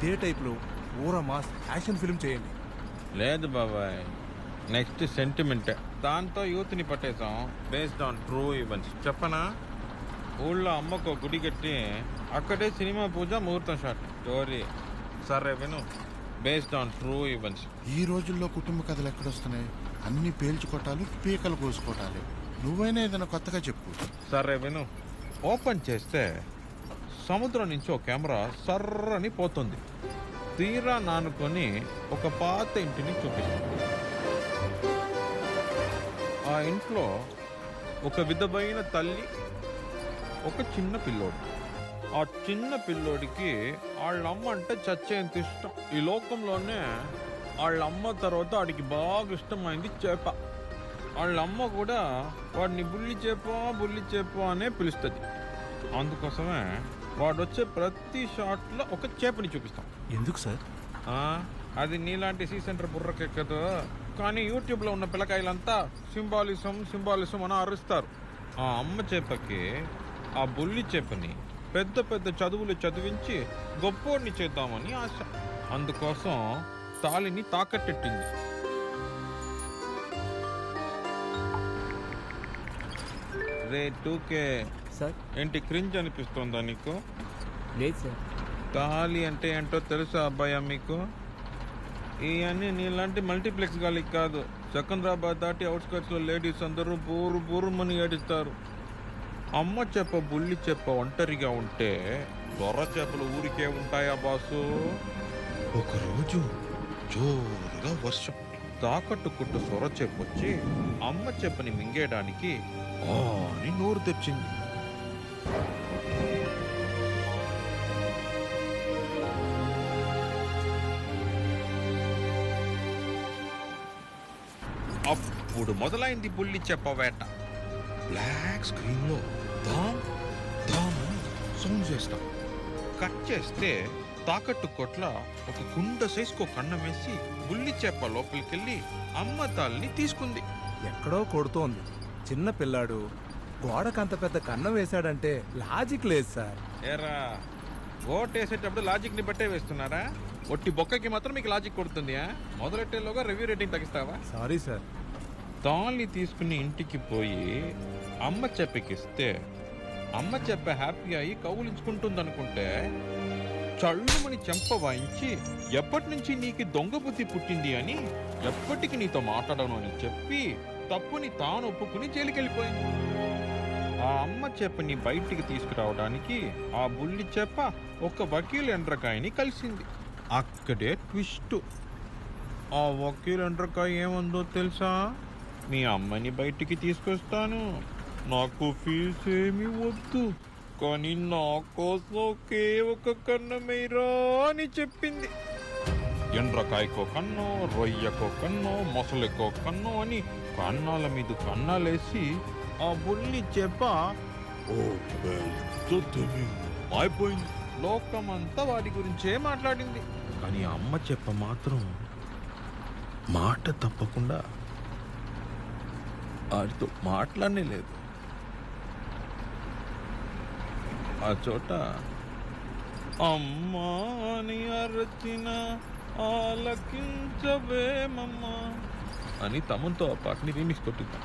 ఇదే టైప్లో ఊర మాస్ యాక్షన్ ఫిల్మ్ చేయండి. లేదు బాబాయ్, నెక్స్ట్ సెంటిమెంట్. దాంతో యూత్ని పట్టేసాం బేస్డ్ ఆన్ ట్రూ ఈవెంట్స్. చెప్పనా? ఊళ్ళో అమ్మకు ఒక గుడి కట్టి అక్కడే సినిమా పూజ ముహూర్తం షాట్. స్టోరీ సరే విను, బేస్డ్ ఆన్ ట్రూ ఈవెంట్స్. ఈ రోజుల్లో కుటుంబ కథలు ఎక్కడొస్తున్నాయి? అన్ని పేల్చుకోటాలు, పీకలు కోసుకోటాలి. నువ్వైనా ఏదైనా కొత్తగా చెప్పు. సరే విను, ఓపెన్ చేస్తే సముద్రం నుంచి ఒక కెమెరా సర్రని పోతుంది. తీరా నానుకొని ఒక పాత ఇంటిని చూపిస్తుంది. ఆ ఇంట్లో ఒక విధమైన తల్లి, ఒక చిన్న పిల్లోడు. ఆ చిన్న పిల్లోడికి వాళ్ళమ్మ అంటే చచ్చేంత ఇష్టం. ఈ లోకంలోనే వాళ్ళమ్మ తర్వాత వాడికి బాగా ఇష్టమైంది చేప. వాళ్ళమ్మ కూడా వాడిని బుల్లి చేప అనే పిలుస్తుంది. అందుకోసమే వాడు వచ్చే ప్రతి షాట్లో ఒక చేపని చూపిస్తాం. ఎందుకు సార్? అది నీలాంటి సీ సెంటర్ బుర్రకెక్కదు. కానీ యూట్యూబ్లో ఉన్న పిల్లకాయలంతా సింబాలిజం అని అరుస్తారు. ఆ అమ్మ చేపకి ఆ బుల్లి చేపని పెద్ద పెద్ద చదువులు చదివించి గొప్పోడిని చేద్దామని ఆశ. అందుకోసం తాళిని తాకట్టెట్టింది. రే టూకే సార్ ఏంటి క్రింజ్ అనిపిస్తుందా నీకు? లేదు సార్. తాళి అంటే ఏంటో తెలుసా అబ్బాయా మీకు? ఇవన్నీ నీలాంటి మల్టీప్లెక్స్ గాలికి కాదు. సికింద్రాబాద్ దాటి అవుట్స్కట్స్లో లేడీస్ అందరూ బూరుమని ఏడుస్తారు. అమ్మ చెప్ప బుల్లి చెప్ప ఒంటరిగా ఉంటే దొర చేపలు ఊరికే ఉంటాయా బాసు? ఒకరోజు జోరుగా వర్షం. తాకట్టు కుట్టు సొర చెప్పొచ్చి అమ్మ చెప్పని మింగేయడానికి అని నోరు తెచ్చింది. అప్పుడు మొదలైంది బుల్లి చెప్ప వేట. బ్లాక్ స్క్రీన్ లో దామ్ దామ్ అని సౌండ్ చేస్తాం. కట్ చేస్తే తాకట్టు కొట్ల ఒక కుండ సైజుకో కన్నం వేసి బుల్లి చెప్ప లోపలికెళ్ళి అమ్మ తాల్ని తీసుకుంది. ఎక్కడో కొడుతోంది. చిన్న పిల్లాడు గోడకంత పెద్ద కన్నం వేశాడంటే లాజిక్ లేదు సార్. ఏరా, ఓటేసేటప్పుడు లాజిక్ ని బట్టే వేస్తున్నారా? ఒట్టి బొక్కకి మాత్రం మీకు లాజిక్ కొడుతుంది. మొదలెట్టేలోగా రివ్యూ రేటింగ్ తగ్గిస్తావా? Sorry sir. తాళి తీసుకుని ఇంటికి పోయి అమ్మ చెప్పకిస్తే అమ్మ చెప్ప హ్యాపీ అయ్యి కౌలించుకుంటుందనుకుంటే చళ్ళుమని చెంప వాయించి ఎప్పటి నుంచి నీకు దొంగ బుద్ధి పుట్టింది అని, ఎప్పటికి నీతో మాట్లాడను అని చెప్పి తప్పుని తాను ఒప్పుకుని జైలుకెళ్ళిపోయింది. ఆ అమ్మ చెప్పని బయటికి తీసుకురావడానికి ఆ బుల్లి చెప్ప ఒక వకీల్ ఎండ్రకాయని కలిసింది. అక్కడే ట్విస్ట్. ఆ వకీల్ ఎండ్రకాయ ఏముందో తెలుసా? మీ అమ్మని బయటికి తీసుకొస్తాను, నాకు ఫీజు ఏమి వద్దు, కానీ నా కోసం ఒకే ఒక కన్నమేరా అని చెప్పింది. ఎండ్రకాయకో కన్నో, రొయ్యకో కన్నో, మొసలికో కన్నో అని కన్నాల మీద కన్నాలేసి ఆ బుల్లి చెప్ప అయిపోయింది. లోకమంతా వాడి గురించే మాట్లాడింది. కానీ అమ్మ చెప్ప మాత్రం మాట తప్పకుండా వాడితో మాట్లాడనే లేదు. ఆ చోట అమ్మా అని అరచిన ఆలకించవేమమ్మా అని తమతో ఆ పాటని రీమిక్స్ కొట్టింది.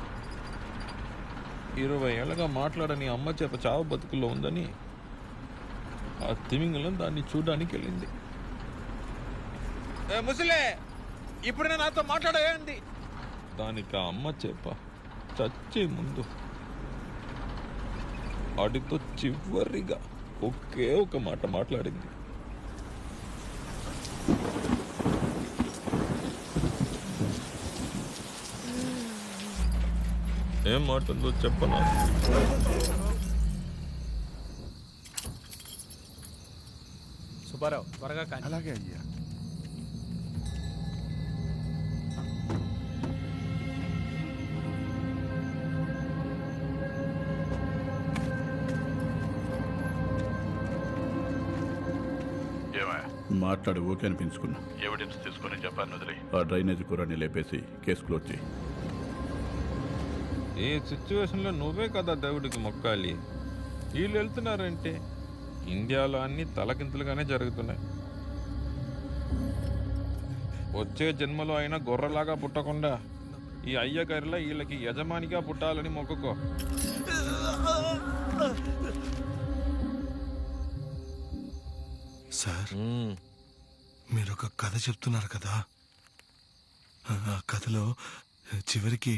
20 ఏళ్ళగా మాట్లాడని అమ్మ చేప చావు బతుకుల్లో ఉందని ఆ తిమింగలం దాన్ని చూడడానికి వెళ్ళింది. ముసలే, ఇప్పుడు నాతో మాట్లాడేంది? దానికి ఆ అమ్మ చేప చచ్చే ముందు వాడితో చివరిగా ఒకే ఒక మాట మాట్లాడింది. ఏం మాట ఉందో చెప్పనా? సుబ్బారావు త్వరగా కానీ. అలాగే అయ్యా. మాట్లాడి ఓకే అనిపించుకున్నా. ఎవిడెన్స్ తీసుకుని చెప్పాను వదిలి. ఆ డ్రైనేజ్ కూరని లేపేసి కేసు క్లోజ్ చేయి. ఏ సిచ్యువేషన్లో నువ్వే కదా దేవుడికి మొక్కాలి. వీళ్ళు వెళ్తున్నారంటే ఇండియాలో అన్ని తలకింతలుగానే జరుగుతున్నాయి. వచ్చే జన్మలో అయినా గొర్రెలాగా పుట్టకుండా ఈ అయ్యగారిలా వీళ్ళకి యజమానిగా పుట్టాలని మొక్కుకో. సార్, మీరు ఒక కథ చెప్తున్నారు కదా, ఆ కథలో చివరికి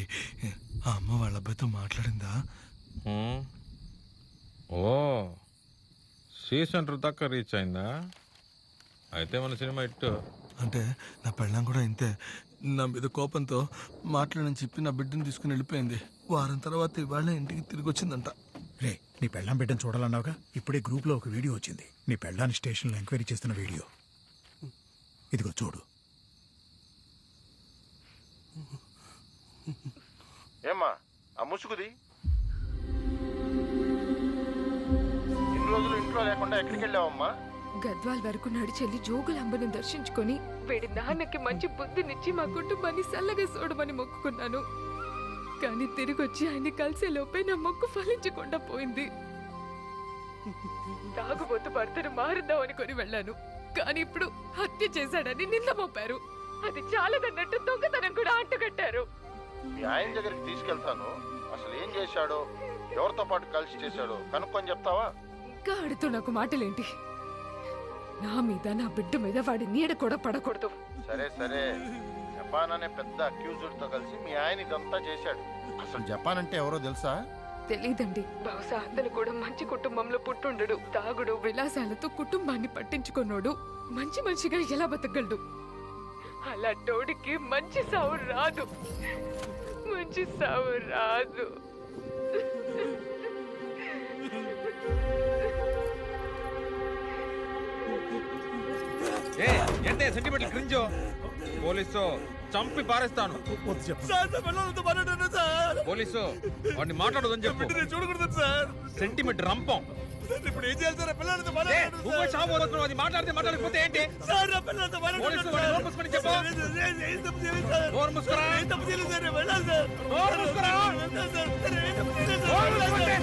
ఆ అమ్మ వాళ్ళ అబ్బాయితో మాట్లాడిందా? ఓ, సీజన్ దాకా రీచ్ అయిందా? అయితే మన సినిమా ఇట్టు. అంటే నా పెళ్ళాం కూడా ఇంతే, నా మీద కోపంతో మాట్లాడని చెప్పి నా బిడ్డను తీసుకుని వెళ్ళిపోయింది. వారం తర్వాత ఇవాళ ఇంటికి తిరిగి వచ్చిందంట. రే, నీ పెళ్ళాం బిడ్డను చూడాలన్నావుగా, ఇప్పుడే గ్రూప్లో ఒక వీడియో వచ్చింది. నీ పెళ్ళాన్ని స్టేషన్లో ఎంక్వైరీ చేస్తున్న వీడియో. ఇదిగో చూడు. ఏమ్మా ఆ ముసుగుది ఇన్ని రోజులు ఇంట్లో లేకుండా ఎక్కడికి వెళ్ళావమ్మా? గద్వాల్ వరకు నడిచెల్లి జోగులాంబను దర్శించుకొని వీడి నాన్నకి మంచి బుద్ధినిచ్చి మా కుటుంబాన్ని సల్లగా చూడమని మొక్కుకున్నాను. కానీ తిరిగొచ్చి ఆయన్ని కలిసే లోపే నా మొక్కు ఫలించకుండా పోయింది. తాగుబోతు భర్తను మారుద్దామని కొని వెళ్ళాను, కానీ ఇప్పుడు హత్య చేశాడని నింద మోపారు. అది చాలదన్నట్టు దొంగతనం కూడా అంటుకట్టారు. మీ ఆయన దగ్గరికి తీసుకెళ్తాను, అసలు ఏం చేశాడో ఎవరితో పాటు కలిసి చేశాడో కనుక్కొని చెప్తావా? ఇంకా ఆడుతూ నాకు మాటలేంటి? నా మీద నా బిడ్డ మీద వాడి నీడ కూడా పడకూడదు. సరే సరే, జపాన్ అనే పెద్ద అక్యూజ్డ్ తో కలిసి మీ ఆయన ఇదంతా చేశాడు. అసలు జపాన్ అంటే ఎవరో తెలుసా? తెలీదండి. బహుశా అతను కూడా మంచి కుటుంబంలో పుట్టుండడు. తాగుడు విలాసాలతో కుటుంబాన్ని పట్టించుకున్నాడు. మంచి మనిషిగా ఎలా బతకగలడు? అలాంటోడికి మంచి సావు రాదు, మంచి సావు రాదు. ఏంటే సెంటిమెంటల్ క్రింజో? పోలీసు చంపి పారేస్తాను. పోలీసు వాడిని మాట్లాడదని చెప్పు. చూడకూడదు సార్. సెంటిమెంట్ రంపం. ఇప్పుడు ఏం చేయాలి సార్? పిల్లలతో అది మాట్లాడితే మాట్లాడకపోతే ఏంటి? పోలీసు వాడిని నోరు మూసుకొని చెప్పు. నోరు మూసుకురా. నోరు మూసుకురా. నోరు మూసుకుంటే.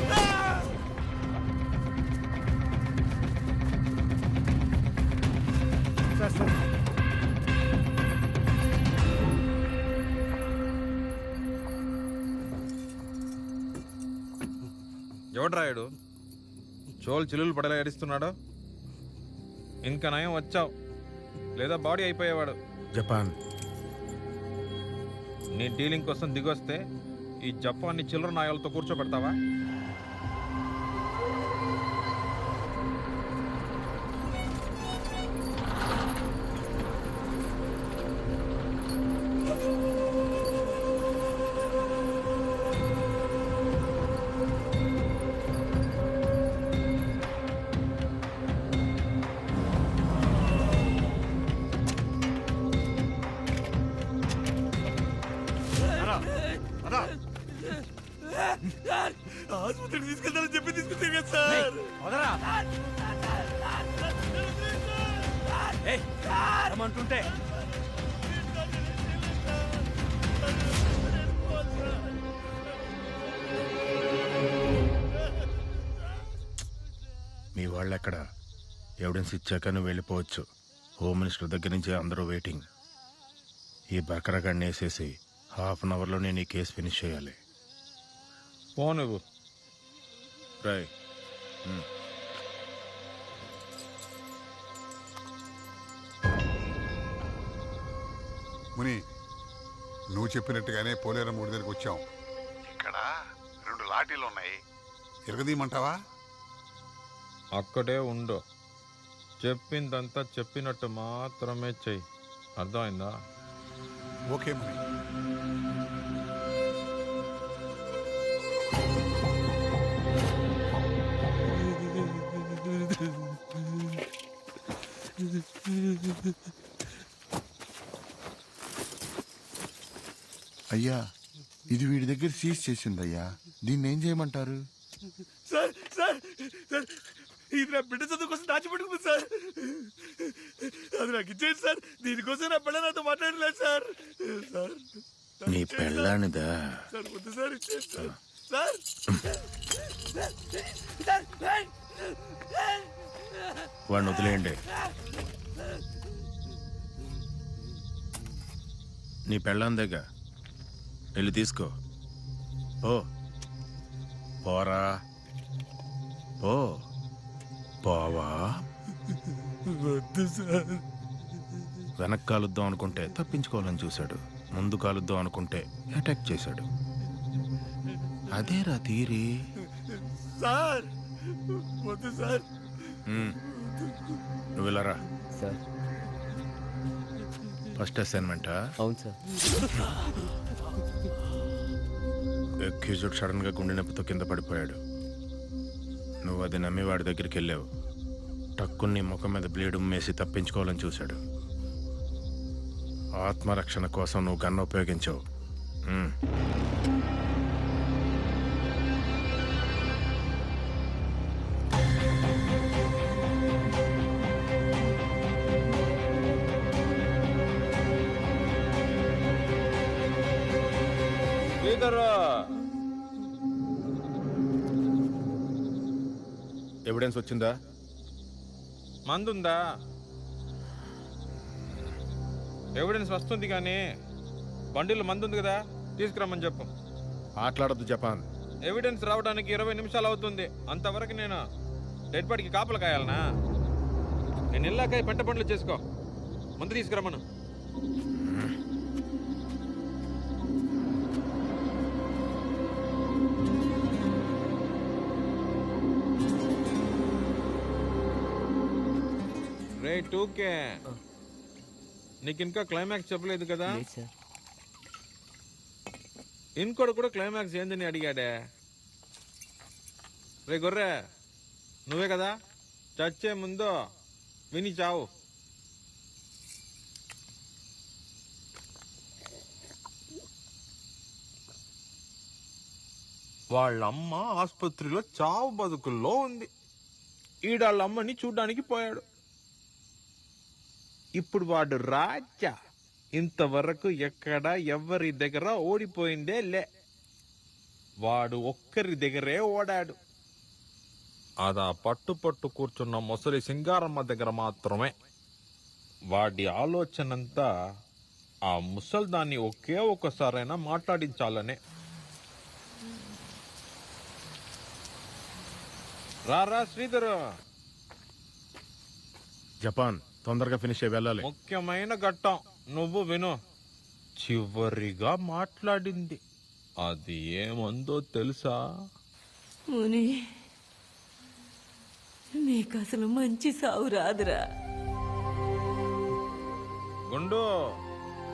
ఎవడు రాయుడు చోలు చిల్లులు పడేలా ఏడుస్తున్నాడు? ఇంకా నయం వచ్చావు, లేదా బాడీ అయిపోయేవాడు. జపాన్ నీ డీలింగ్ కోసం దిగొస్తే ఈ జపాన్ని చిల్లర నాయాలతో కూర్చోబెడతావా? ఆసుపత్రికి తీసుకెళ్తానని చెప్పి తీసుకెళ్తాను కదా సార్. అంటుంటే మీ వాళ్ళు ఎక్కడ? ఎవిడెన్స్ ఇచ్చాక నువ్వు వెళ్ళిపోవచ్చు. హోమ్ మినిస్టర్ దగ్గర నుంచి అందరూ వెయిటింగ్. ఈ బకరగాడిని వేసేసి ½ అవర్లో నేను ఈ కేసు ఫినిష్ చేయాలి. పోను రై ముని, నువ్వు చెప్పినట్టుగానే పోలేరం ఊడి దగ్గరికి వచ్చాం. ఇక్కడ 2 లాఠీలు ఉన్నాయి, ఎరగదీయమంటావా? అక్కడే ఉండు. చెప్పిందంతా చెప్పినట్టు మాత్రమే చెయ్యి. అర్థమైందా? ఓకే ముని. అయ్యా, ఇది వీడి దగ్గర సీజ్ చేసిందయ్యా. దీన్ని ఏం చేయమంటారు? సార్ సార్ సార్, ఇది నా బిడ్డ చదువు కోసం దాచిపెట్టుకుంది సార్. అది నాకు ఇచ్చేయండి సార్. దీనికోసం నా పిల్ల నాతో మాట్లాడలేదు సార్. సార్ నీ పెళ్ళానిదా? సార్ వద్దు సార్, ఇచ్చేయండి సార్. వాడిని వదిలేయండి. నీ పెళ్ళాందేగా వెళ్ళి తీసుకో. ఓ పోరా ఓ పోవా. వద్దు సార్. వెనక్కి కాలుద్దాం అనుకుంటే తప్పించుకోవాలని చూశాడు, ముందు కాలుద్దాం అనుకుంటే అటాక్ చేశాడు. అదేరా తీరి. సార్ వద్దు సార్. నువ్వు వెళ్ళరా. సార్ ఫస్ట్ అసైన్మెంటా? అవును సార్. ఎక్యూజ్డ్ సడన్ గా గుండె నొప్పితో కింద పడిపోయాడు. నువ్వు అది నమ్మి వాడి దగ్గరికి వెళ్ళావు. టక్కుని ముఖం మీద బ్లేడ్ ఉమ్మేసి తప్పించుకోవాలని చూశాడు. ఆత్మరక్షణ కోసం నువ్వు గన్ను ఉపయోగించావు. ఎవిడెన్స్ వచ్చిందా? మందుందా? ఎవిడెన్స్ వస్తుంది కానీ బండిలో మందు ఉంది కదా, తీసుకురమ్మని చెప్పు. ఆటలాడద్దు జపాన్. ఎవిడెన్స్ రావడానికి 20 నిమిషాలు అవుతుంది. అంతవరకు నేను డెడ్ బాడీకి కాపలు కాయాలనా? నేను ఇల్లాక పంట పనులు చేసుకో. ముందు తీసుకురమ్మను. రే టూకే, నీకు ఇంకా క్లైమాక్స్ చెప్పలేదు కదా? ఇంకోటి కూడా క్లైమాక్స్ ఏందని అడిగాడే. రే గొర్రె, నువ్వే కదా చచ్చే ముందు విని చావు. వాళ్ళమ్మ ఆసుపత్రిలో చావు బతుకుల్లో ఉంది. ఈడాళ్ళమ్మని చూడ్డానికి పోయాడు. ఇప్పుడు వాడు రాజా. ఇంతవరకు ఎక్కడ ఎవరి దగ్గర ఓడిపోయిందే లే. వాడు ఒక్కరి దగ్గరే ఓడాడు. అదా పట్టు కూర్చున్న ముసలి సింగారమ్మ దగ్గర మాత్రమే. వాడి ఆలోచనంతా ఆ ముసల్దాన్ని ఒకే ఒక్కసారైనా మాట్లాడించాలనే. రారా శ్రీధరు. జపాన్ తొందరగా ఫినిష్ అయ్యి వెళ్ళాలి. ముఖ్యమైన ఘట్టం నువ్వు విను. చివరిగా మాట్లాడింది అది ఏమందో తెలుసా? ముని, నీకు అసలు మంచి సావు రాదురా. గుండు,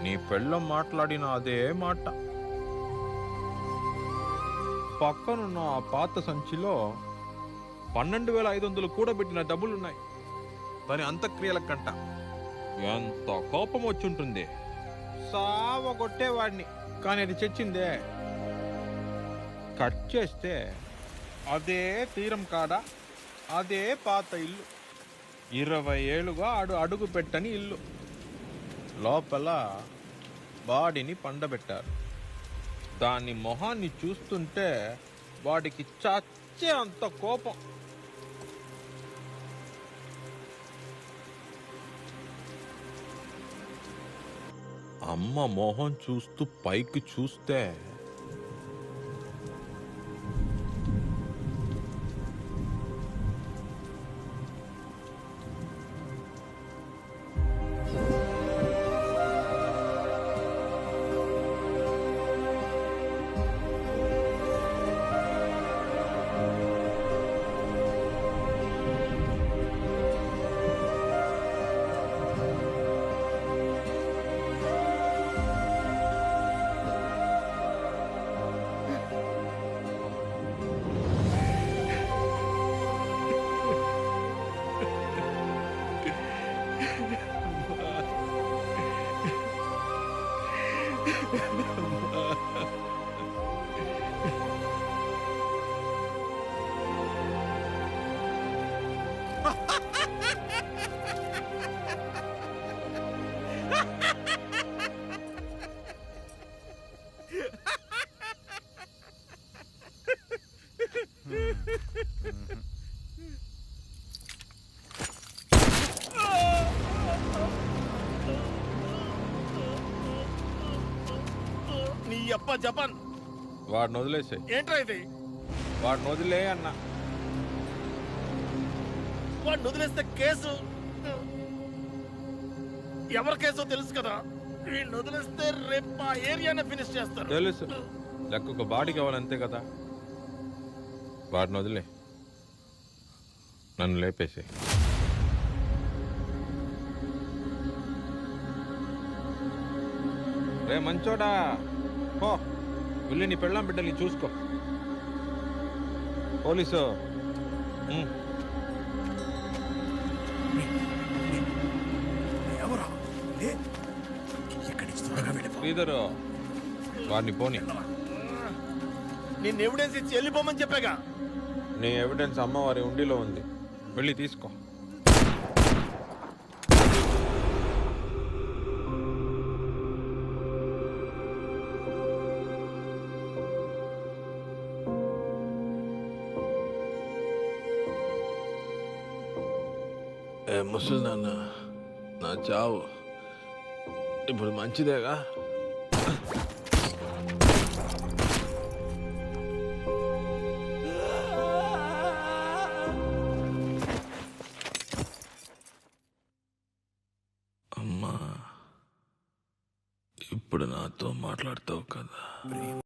నీ పెళ్ళం మాట్లాడిన అదే మాట. పక్కనున్న ఆ పాత సంచిలో 12,500 కూడబెట్టిన డబ్బులున్నాయి. దాని అంత్యక్రియల కంట. ఎంత కోపం వచ్చుంటుంది. సావ కొట్టేవాడిని. కానీ అది చచ్చిందే. కట్ చేస్తే అదే తీరం కాడా, అదే పాత ఇల్లు. 20 ఏళ్ళుగా అడుగు పెట్టని ఇల్లు. లోపల బాడీని పండబెట్టారు. దాని మొహాన్ని చూస్తుంటే వాడికి చచ్చే అంత కోపం. అమ్మ మొహం చూస్తూ పైకి చూస్తే అప్ప జపాన్ వాడిని వదిలేసే. ఏంట్రా ఇది? వాడిని వదిలే అన్న. వాడిని వదిలేస్తే కేసు ఎవరి కేసో తెలుసు కదా. వీడిని వదిలేస్తే రేపు ఆ ఏరియానే ఫినిష్ చేస్తారు. తెలుసు, లెక్కకు బాడీ కావాలంతే కదా. వాడిని వదిలే, నన్ను లేపేసే. రే మంచోడా, పో వెళ్ళి నీ పెళ్ళాం బిడ్డల్ని చూసుకో. పోలీసు ఎవరా ఇక్కడి నుంచి త్వరగా వెళ్ళిపో. శ్రీధరు, వాడిని పోని. నిన్ను ఎవిడెన్స్ ఇచ్చి వెళ్ళిపోమని చెప్పాగా. నీ ఎవిడెన్స్ అమ్మవారి ఉండిలో ఉంది, వెళ్ళి తీసుకో. ముసలి నాన్న, నా చావు ఇప్పుడు మంచిదేగా? అమ్మా, ఇప్పుడు నాతో మాట్లాడతావు కదా?